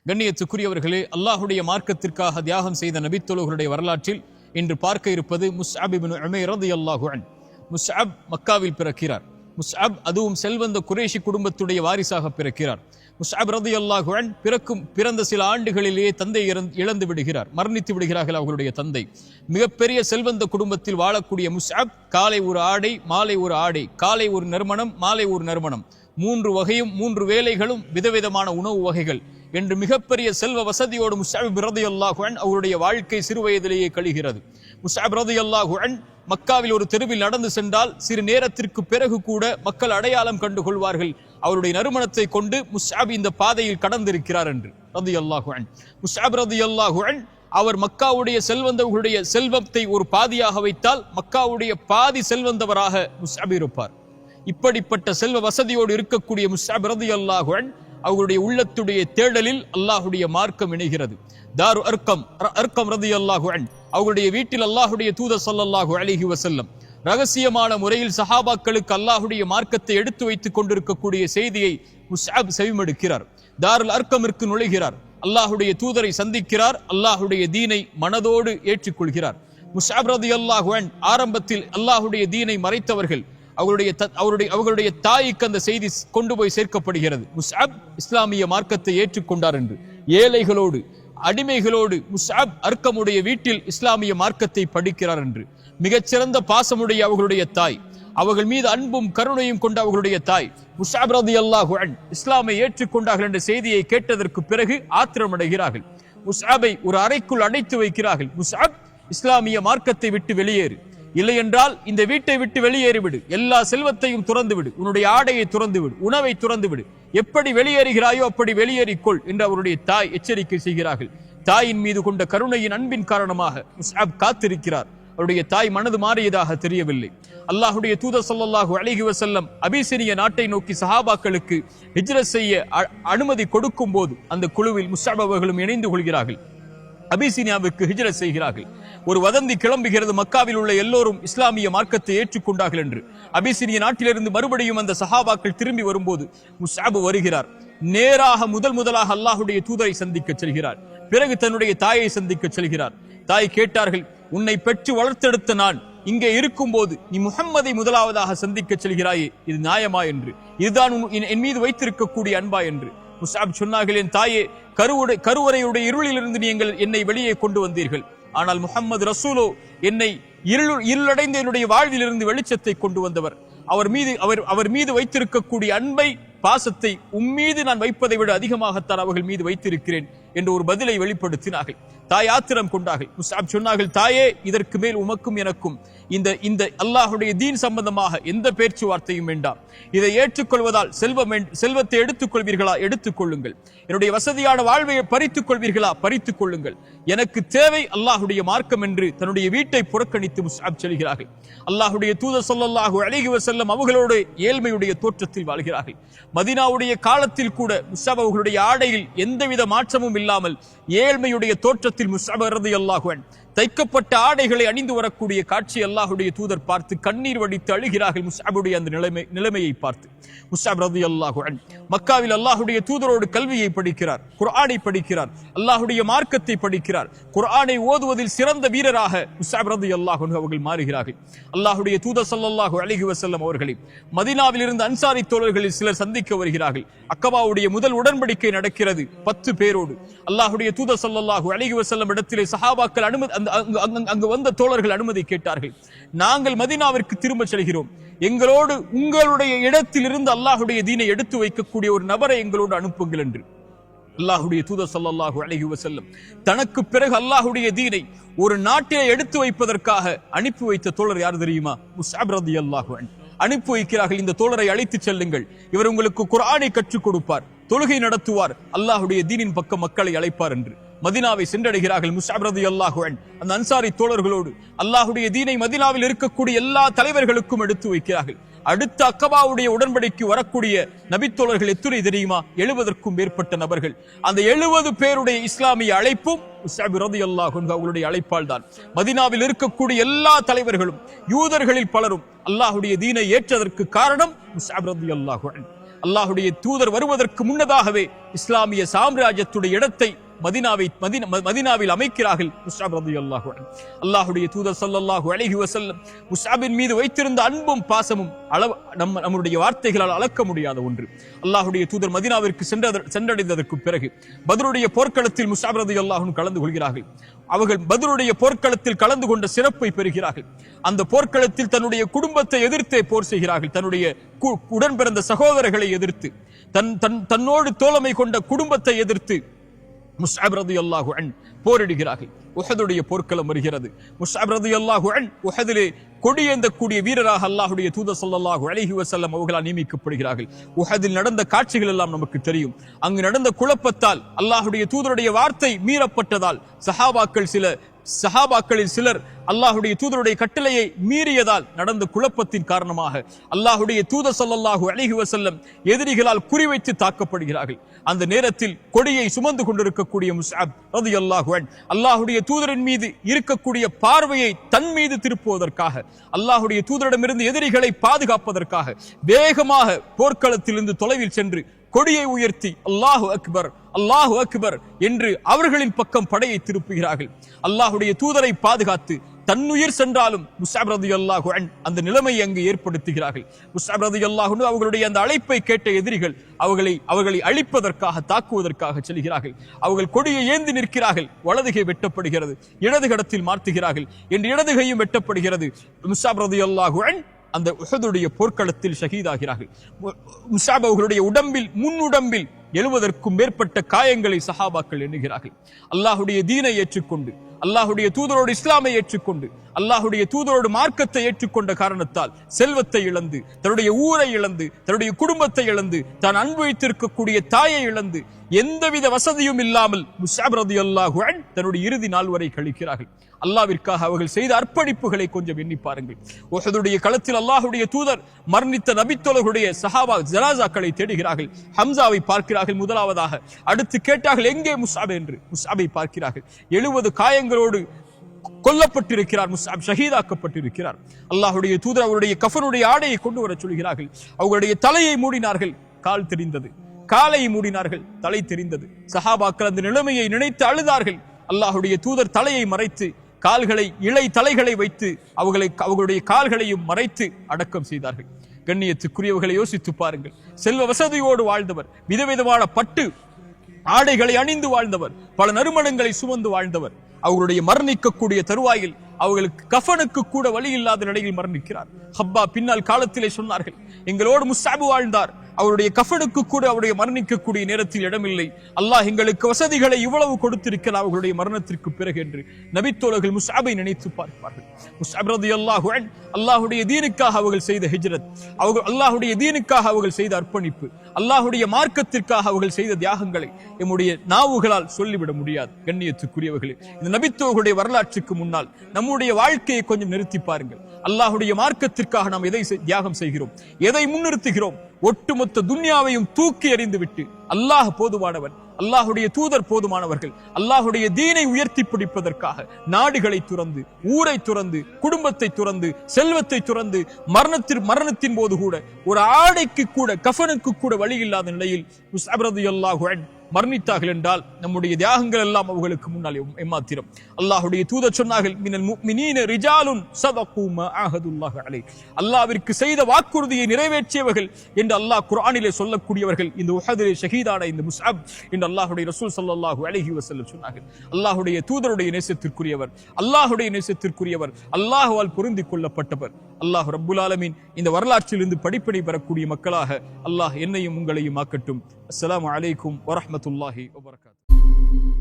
கண்ணியத்துக்குரியவர்களே, அல்லாஹுடைய மார்க்கத்திற்காக தியாகம் செய்த நபித்தோழர்களுடைய வரலாற்றில் இன்று பார்க்க இருப்பது முஸ்அப் இப்னு உமைர் ரலியல்லாஹு அன்ஹு. முஸ்அப் மக்காவில் பிறக்கிறார். முஸ்அப் அதுவும் செல்வந்த குறைஷி குடும்பத்துடைய வாரிசாக பிறக்கிறார். முஸ்அப் ரலியல்லாஹு அன்ஹு பிறந்த சில ஆண்டுகளிலேயே தந்தை இழந்து விடுகிறார், மரணித்து விடுகிறார்கள் அவர்களுடைய தந்தை. மிகப்பெரிய செல்வந்த குடும்பத்தில் வாழக்கூடிய முஸ்அப் காலை ஒரு ஆடை, மாலை ஒரு ஆடை, காலை ஒரு நறுமணம், மாலை ஒரு நறுமணம், 3 வகையும் 3 வேளைகளும் விதவிதமான உணவு வகைகள் என்று மிகப்பெரிய செல்வ வசதியோடு முஸ்அப் ரலியல்லாஹு அன்ஹு அவருடைய வாழ்க்கை சிறு வயதிலேயே கழிகிறது. முஸ்அப் ரலியல்லாஹு அன்ஹு மக்காவில் ஒரு தெருவில் நடந்து சென்றால் சிறு நேரத்திற்கு பிறகு கூட மக்கள் அடையாளம் கண்டு கொள்வார்கள், அவருடைய நறுமணத்தை கொண்டு முஸ்அப் இந்த பாதையில் கடந்திருக்கிறார் என்று. ரலியல்லாஹு அன்ஹு முஸ்அப் ரலியல்லாஹு அன்ஹு அவர் மக்காவுடைய செல்வந்தவர்களுடைய செல்வத்தை ஒரு பாதியாக வைத்தால் மக்காவுடைய பாதி செல்வந்தவராக முஸ்அப் இருப்பார். இப்படிப்பட்ட செல்வ வசதியோடு இருக்கக்கூடிய முஸ்அப் ரலியல்லாஹு அன்ஹு அவர்களுடைய உள்ளத்துடைய தேடலில் அல்லாஹுடைய மார்க்கம் இணைகிறது. தாரு அர்கம் ரலியல்லாஹு அன்ஹு அவர்களுடைய வீட்டில் அல்லாஹுடைய தூதர் ஸல்லல்லாஹு அலைஹி வஸல்லம் ரகசியமான முறையில் சஹாபாக்களுக்கு அல்லாஹுடைய மார்க்கத்தை எடுத்து வைத்துக் கொண்டிருக்கக்கூடிய செய்தியை முஸ்அப் செவிமடுக்கிறார். தாருல் அர்கமிற்கு நுழைகிறார், அல்லாஹுடைய தூதரை சந்திக்கிறார், அல்லாஹுடைய தீனை மனதோடு ஏற்றுக்கொள்கிறார். முஸ்அப் ரலியல்லாஹு அன்ஹு ஆரம்பத்தில் அல்லாஹுடைய தீனை மறைத்தவர்கள், அவர்களுடைய தாய்க்கு அந்த செய்தி கொண்டு போய் சேர்க்கப்படுகிறது. முஸ்அப் இஸ்லாமிய மார்க்கத்தை ஏற்றுக்கொண்டார் என்று. ஏழைகளோடு அடிமைகளோடு முஸ்அப் அர்கமுடைய வீட்டில் இஸ்லாமிய மார்க்கத்தை படிக்கிறார் என்று. மிகச்சிறந்த பாசமுடைய அவர்களுடைய தாய், அவர்கள் மீது அன்பும் கருணையும் கொண்ட அவர்களுடைய தாய் முஸ்அப் ரலியல்லாஹு அன்ஹு இஸ்லாமை ஏற்றுக்கொண்டார்கள் என்ற செய்தியை கேட்டதற்கு பிறகு ஆத்திரமடைகிறார்கள். முஸ்அபை ஒரு அறைக்குள் அடைத்து வைக்கிறார்கள். முஸ்அப் இஸ்லாமிய மார்க்கத்தை விட்டு வெளியேறு, இல்லை என்றால் இந்த வீட்டை விட்டு வெளியேறிவிடு, எல்லா செல்வத்தையும் துறந்து விடு, உன்னுடைய ஆடையை துறந்து விடு, உணவை துறந்து விடு, எப்படி வெளியேறுகிறாயோ அப்படி வெளியேறிக்கொள் என்று அவருடைய தாய் எச்சரிக்கை செய்கிறார்கள். தாயின் மீது கொண்ட கருணையின் அன்பின் காரணமாக முஸ்அப் காத்திருக்கிறார். அவருடைய தாய் மனது மாறியதாக தெரியவில்லை. அல்லாஹுடைய தூதர் ஸல்லல்லாஹு அலைஹி வஸல்லம் அபிசீனிய நாட்டை நோக்கி சஹாபாக்களுக்கு ஹிஜ்ரத் செய்ய அனுமதி கொடுக்கும் போது அந்த குழுவில் முஸ்அப் அவர்களும் இணைந்து கொள்கிறார்கள். அபிசீனியாவுக்கு ஹிஜ்ரத் செய்கிறார்கள். ஒரு வதந்தி கிளம்புகிறது, மக்காவில் உள்ள எல்லோரும் இஸ்லாமிய மார்க்கத்தை ஏற்றுக்கொண்டார்கள் என்று. அபிசீனிய நாட்டிலிருந்து மறுபடியும் அந்த சஹாபாக்கள் திரும்பி வரும்போது முஸ்அப் வருகிறார். நேராக முதலாக அல்லாஹுடைய தூதரை சந்திக்க செல்கிறார். பிறகு தன்னுடைய தாயை சந்திக்க செல்கிறார். தாய் கேட்டார்கள், உன்னை பெற்று வளர்த்தெடுத்த நான் இங்கே இருக்கும் போது நீ முஹம்மதை முதலாவதாக சந்திக்க செல்கிறாயே, இது நியாயமா என்று, இதுதான் என் மீது வைத்திருக்கக்கூடிய அன்பா என்று. முஸ்அப் சொன்னார்கள், என் தாயே, கருவறையுடைய இருளிலிருந்து நீங்கள் என்னை வெளியே கொண்டு வந்தீர்கள், ஆனால் முஹம்மது ரசூலோ என்னை இருளடைந்த என்னுடைய வாழ்விலிருந்து வெளிச்சத்தை கொண்டு வந்தவர். அவர் மீது வைத்திருக்கக்கூடிய அன்பை, பாசத்தை உம்மீது நான் வைப்பதை விட அதிகமாகத்தான் அவர்கள் மீது வைத்திருக்கிறேன் என்று ஒரு பதிலை வெளிப்படுத்தினார்கள். தாய் ஆத்திரம் கொண்டார்கள். முஸ்அப் சொன்னார்கள், தாயே, இதற்கு மேல் உமக்கும் எனக்கும் இந்த அல்லாஹுடைய தீன் சம்பந்தமாக எந்த பேச்சுவார்த்தையும் வேண்டாம். இதை ஏற்றுக்கொள்வதால் செல்வத்தை எடுத்துக் கொள்வீர்களா? எடுத்துக்கொள்ளுங்கள். என்னுடைய வசதியான வாழ்வை பறித்துக் கொள்வீர்களா? பறித்துக் கொள்ளுங்கள். எனக்கு தேவை அல்லாஹுடைய மார்க்கம் என்று தன்னுடைய வீட்டை புறக்கணித்து முஸ்அப் செல்கிறார்கள். அல்லாஹுடைய தூதர் ஸல்லல்லாஹு அலைஹி வஸல்லம் அவர்களோடு ஏழ்மையுடைய தோற்றத்தில் வாழ்கிறார்கள். மதீனாவுடைய காலத்தில் கூட முஸ்அப் அவர்களுடைய ஆடையில் எந்தவித மாற்றமும் இல்லாமல் ஏழ்மையுடைய தோற்றத்தில் முஸ்அப் ரலியல்லாஹு அன்ஹு தைக்கப்பட்ட ஆடைகளை அணிந்து வரக்கூடிய காட்சி அல்லாஹுடைய தூதர் பார்த்து கண்ணீர் வடித்து அழுகிறார்கள். முஸ்அபுடைய அந்த நிலைமையை பார்த்து முஸ்அப் ரலியல்லாஹு அன்ஹு மக்காவில் அல்லாஹுடைய தூதரோடு கல்வியை படிக்கிறார், குர்ஆனை படிக்கிறார், அல்லாஹுடைய மார்க்கத்தை படிக்கிறார். குர்ஆனை ஓதுவதில் சிறந்த வீரராக முஸ்அப் ரலியல்லாஹு அன்ஹு அவர்கள் மாறுகிறார்கள். அல்லாஹுடைய தூதர் ஸல்லல்லாஹு அலைஹி வஸல்லம் அவர்களை மதீனாவில் இருந்து அன்சாரி தோழர்களில் சிலர் சந்திக்க வருகிறார்கள். அக்கபாவுடைய முதல் உடன்படிக்கை நடக்கிறது 10 பேரோடு. அல்லாஹுடைய தூதர் ஸல்லல்லாஹு அலைஹி வஸல்லம் இடத்திலே சஹாபாக்கள் அங்கு வந்த தோழர்கள் அனுமதி கேட்டார்கள். நாங்கள் மதீனாவிற்கு திரும்ப செல்கிறோம், எங்களோடு உங்களுடைய இடத்தில் இருந்து அல்லாஹுடைய தீனை எடுத்து வைக்கக்கூடிய ஒரு நபரை எங்களோடு அனுப்புங்கள் என்று. அல்லாஹுடைய தூதர் ஸல்லல்லாஹு அலைஹி வஸல்லம் தனக்கு பிறகு அல்லாஹுடைய தீனை ஒரு நாட்டிலே எடுத்து வைப்பதற்காக அனுப்பி வைத்த தோழர் யார் தெரியுமா? முஸ்அப் ரலியல்லாஹு அன்ஹு. அனுப்பி வைக்கிறார்கள், இந்த தோழரை அழைத்து செல்லுங்கள், இவர் உங்களுக்கு குர்ஆனை கற்றுக் கொடுப்பார், தொழுகை நடத்துவார், அல்லாஹுடைய தீனின் பக்கம் மக்களை அழைப்பார் என்று. மதீனாவை சென்றடைகிறார்கள். முஸ்அப் ரலியல்லாஹு அன்ஹு அந்த அன்சாரி தோழர்களோடு அல்லாஹுடைய தீனை மதீனாவில் இருக்கக்கூடிய எல்லா தலைவர்களுக்கும் எடுத்து வைக்கிறார்கள். அடுத்த அக்கபாவுடைய உடன்படிக்கை வரக்கூடிய நபித்தோழர்கள் எத்துணை தெரியுமா? 70க்கும் மேற்பட்ட நபர்கள். அந்த 70 பேருடைய இஸ்லாமிய அழைப்பும் முஸ்அப் ரலியல்லாஹு அன்ஹு அவர்களுடைய அழைப்பால் தான். மதீனாவில் இருக்கக்கூடிய எல்லா தலைவர்களும் யூதர்களில் பலரும் அல்லாஹுடைய தீனை ஏற்றதற்கு காரணம் முஸ்அப் ரலியல்லாஹு அன்ஹு. அல்லாஹுடைய தூதர் வருவதற்கு முன்னதாகவே இஸ்லாமிய சாம்ராஜ்யத்துடைய இடத்தை மதீனாவில் அமைக்கிறார்கள் முஸ்அப் ரலியல்லாஹு அன்ஹு. அல்லாஹ்வுடைய தூதர் ஸல்லல்லாஹு அலைஹி வஸல்லம் முஸ்அபின் மீது வைத்திருந்த அன்பும் பாசமும் நம்முடைய வார்த்தைகளால் அளக்க முடியாத ஒன்று. அல்லாஹ்வுடைய தூதர் மதீனாவிற்கு சென்றடைந்ததற்கு பிறகு பத்ருடைய போர்க்களத்தில் முஸ்அப் ரலியல்லாஹு அன்ஹு கலந்து கொள்கிறார்கள். அவர்கள் பத்ருடைய போர்க்களத்தில் கலந்து கொண்ட சிறப்பை பெறுகிறார்கள். அந்த போர்க்களத்தில் தன்னுடைய குடும்பத்தை எதிர்த்தே போர் செய்கிறார்கள். தன்னுடைய உடன் பிறந்த சகோதரர்களை எதிர்த்து, தன்னோடு தோழமை கொண்ட குடும்பத்தை எதிர்த்து முஸ்அப் ரலியல்லாஹு அன்ஹு போரிடுகிறார்கள். உஹதுடைய போர்க்களம் வருகிறது. முஸ்அப் ரலியல்லாஹு அன்ஹு உஹதிலே கொடியேந்தக்கூடிய வீரராக அல்லாஹ்வுடைய தூதர் ஸல்லல்லாஹு அலைஹி வஸல்லம் அவர்களால் நியமிக்கப்படுகிறார்கள். உஹதில் நடந்த காட்சிகள் எல்லாம் நமக்கு தெரியும். அங்கு நடந்த குழப்பத்தால் அல்லாஹ்வுடைய தூதருடைய வார்த்தை மீறப்பட்டதால் சஹாபாக்களில் சிலர் அல்லாஹ்வுடைய தூதருடைய கட்டளையை மீறியதால் நடந்த குழப்பத்தின் காரணமாக அல்லாஹ்வுடைய தூதர் ஸல்லல்லாஹு அலைஹி வஸல்லம் எதிரிகளால் குறிவைத்து தாக்கப்படுகிறார்கள். அந்த நேரத்தில் கொடியை சுமந்து கொண்டிருக்கக்கூடிய முஸ்அப் ரலியல்லாஹு அன்ஹு அல்லாஹ்வுடைய தூதரின் மீது இருக்கக்கூடிய பார்வையை தன் மீது திருப்புவதற்காக, அல்லாஹ்வுடைய தூதரிடமிருந்து எதிரிகளை பாதுகாப்பதற்காக வேகமாக போர்க்களத்திலிருந்து தொலைவில் சென்று கொடியை உயர்த்தி அல்லாஹு அக்பர் அல்லாஹு அக்பர் என்று அவர்களின் பக்கம் படையை திருப்புகிறார்கள். அல்லாஹ்வுடைய தூதரை பாதுகாத்து தன்னுயிர் சென்றாலும் முஸ்அப் ரலியல்லாஹு அன்ஹு அந்த நிலைமையை அங்கு ஏற்படுத்துகிறார்கள். முஸ்அப் ரலியல்லாஹு அன்ஹு அவர்களுடைய அந்த அழைப்பை கேட்ட எதிரிகள் அவர்களை அழிப்பதற்காக, தாக்குவதற்காக செல்கிறார்கள். அவர்கள் கொடியை ஏந்தி நிற்கிறார்கள். வலதுகை வெட்டப்படுகிறது, இடது கடத்தில் மாற்றுகிறார்கள் என்று இடதுகையும் வெட்டப்படுகிறது. முஸ்அப் ரலியல்லாஹு அன்ஹு அந்த உஹதுடைய போர்க்களத்தில் ஷஹீதாகிறார்கள். முஸ்அப் அவர்களுடைய முன்னுடம்பில் 70க்கும் மேற்பட்ட காயங்களை சஹாபாக்கள் எண்ணுகிறார்கள். அல்லாஹ்வுடைய தீனை ஏற்றுக்கொண்டு, அல்லாஹ்வுடைய தூதரோடு இஸ்லாமை ஏற்றுக்கொண்டு, அல்லாஹ்வுடைய தூதரோடு மார்க்கத்தை ஏற்றுக்கொண்ட காரணத்தால் செல்வத்தை இழந்து, தன்னுடைய ஊரை இழந்து, தன்னுடைய குடும்பத்தை இழந்து, தான் அன்பு வைத்திருக்கக்கூடிய தாயை இழந்து, எந்தவித வசதியும் இல்லாமல் முஸ்அப் ரலியல்லாஹு அன்ஹு தன்னுடைய இறுதி நாள் வரை கழிக்கிறார்கள். அல்லாஹ்விற்காக அவர்கள் செய்த அர்ப்பணிப்புகளை கொஞ்சம் எண்ணி பாருங்கள். உஹதுடைய களத்தில் அல்லாஹ்வுடைய தூதர் மரணித்த நபித்தோழர்களுடைய சஹாபா ஜனாசாக்களை தேடுகிறார்கள். ஹம்சாவை பார்க்கிறார்கள் முதலாவதாக. அடுத்து கேட்டார்கள் எங்கே முஸ்அப் என்று. முஸ்அபை பார்க்கிறார்கள். 70 காயங்களோடு கொல்லப்பட்டிருக்கிறார். முஸ்அப் ஷஹீதாக்கப்பட்டிருக்கிறார். அல்லாஹ்வுடைய தூதர் அவருடைய கஃபனுடைய ஆடையை கொண்டு வர சொல்கிறார்கள். அவர்களுடைய தலையை மூடினார்கள், கால் தெரிந்தது. காலை மூடினார்கள், தலை தெரிந்தது. சஹாபாக்கள் அந்த நிலைமையை நினைத்து அழுதார்கள். அல்லாஹ்வுடைய தூதர் தலையை மறைத்து இழை தலைகளை வைத்து அவர்களுடைய கால்களையும் மறைத்து அடக்கம் செய்தார்கள். கண்ணியத்துக்குரியவர்களை யோசித்து பாருங்கள். செல்வ வசதியோடு வாழ்ந்தவர், விதவிதமான பட்டு ஆடைகளை அணிந்து வாழ்ந்தவர், பல நறுமணங்களை சுமந்து வாழ்ந்தவர், அவர்களுடைய மரணிக்கக்கூடிய தருவாயில் அவர்களுக்கு கஃபனுக்கு கூட வழி இல்லாத நிலையில் மரணிக்கிறார். ஹப்பா பின்னால் காலத்திலே சொன்னார்கள், எங்களோடு முஸ்அப் வாழ்ந்தார், அவருடைய கஃபனுக்கு கூட அவருடைய மரணிக்கக்கூடிய நேரத்தில் இடமில்லை. அல்லாஹ் எங்களுக்கு வசதிகளை இவ்வளவு கொடுத்திருக்கிறார் அவர்களுடைய மரணத்திற்கு பிறகு என்று நபித்தோழர்கள் முஸ்அபை நினைத்து பார்ப்பார்கள். முஸ்அப் ரலியல்லாஹு அன்ஹு அல்லாஹ்வுடைய தீனுக்காக அவர்கள் செய்த ஹிஜ்ரத், அல்லாஹ்வுடைய தீனுக்காக அவர்கள் செய்த அர்ப்பணிப்பு, அல்லாஹ்வுடைய மார்க்கத்திற்காக அவர்கள் செய்த தியாகங்களை நம்முடைய நாவுகளால் சொல்லிவிட முடியாது. கண்ணியத்துக்குரியவர்களே, இந்த நபித்தோழர்களுடைய வரலாற்றுக்கு முன்னால் நம்முடைய வாழ்க்கையை கொஞ்சம் நிறுத்தி பாருங்கள். அல்லாஹ்வுடைய மார்க்கத்திற்காக நாம் எதை தியாகம் செய்கிறோம், எதை முன்னிறுத்துகிறோம்? ஒட்டுமொத்த துன்யாவையும் தூக்கி எறிந்துவிட்டு அல்லாஹ் போதுமானவன், அல்லாஹ்வுடைய தூதர் போதுமானவர்கள், அல்லாஹ்வுடைய தீனை உயர்த்தி பிடிப்பதற்காக நாடுகளை துறந்து, ஊரை துறந்து, குடும்பத்தை துறந்து, செல்வத்தை துறந்து, மரணத்தின் போது கூட ஒரு ஆடைக்கு கூட, கஃபனுக்கு கூட வழி இல்லாத நிலையில் முஸ்அப் ரலியல்லாஹு அன்ஹு மரணித்தார்கள் என்றால் நம்முடைய தியாகங்கள் எல்லாம் அவர்களுக்கு முன்னால் ஏமாத்திரம். அல்லாஹ்வுடைய தூதர் சொன்னார்கள், மினல் முஃமினீன ரிஜாலுன் ஸதகு மா ஆஹதுல்லாஹ் அலைஹி, அல்லாஹ்விற்கு செய்த வாக்குறுதியை நிறைவேற்றியவர்கள் என்று அல்லாஹ் குர்ஆனிலே சொல்லக்கூடியவர்கள் இந்த உஹதிலே ஷஹீதான இந்த முஸ்அப் என்று அல்லாஹ்வுடைய ரசூல் ஸல்லல்லாஹு அலைஹி வஸல்லம் சொன்னார்கள். அல்லாஹ்வுடைய தூதருடைய நேசத்திற்குரியவர், அல்லாஹ்வுடைய நேசத்திற்குரியவர், அல்லாஹ்வால் பொருந்திக் கொள்ளப்பட்டவர். அல்லாஹ் ரப்புல் ஆலமீன் இந்த வரலாற்றிலிருந்து படிப்பினை பெறக்கூடிய மக்களாக அல்லாஹ் என்னையும் உங்களையும் ஆக்கட்டும். அஸ்ஸலாமு அலைக்கும் வரஹ்மத்துல்லாஹி வபரகாத்துஹு.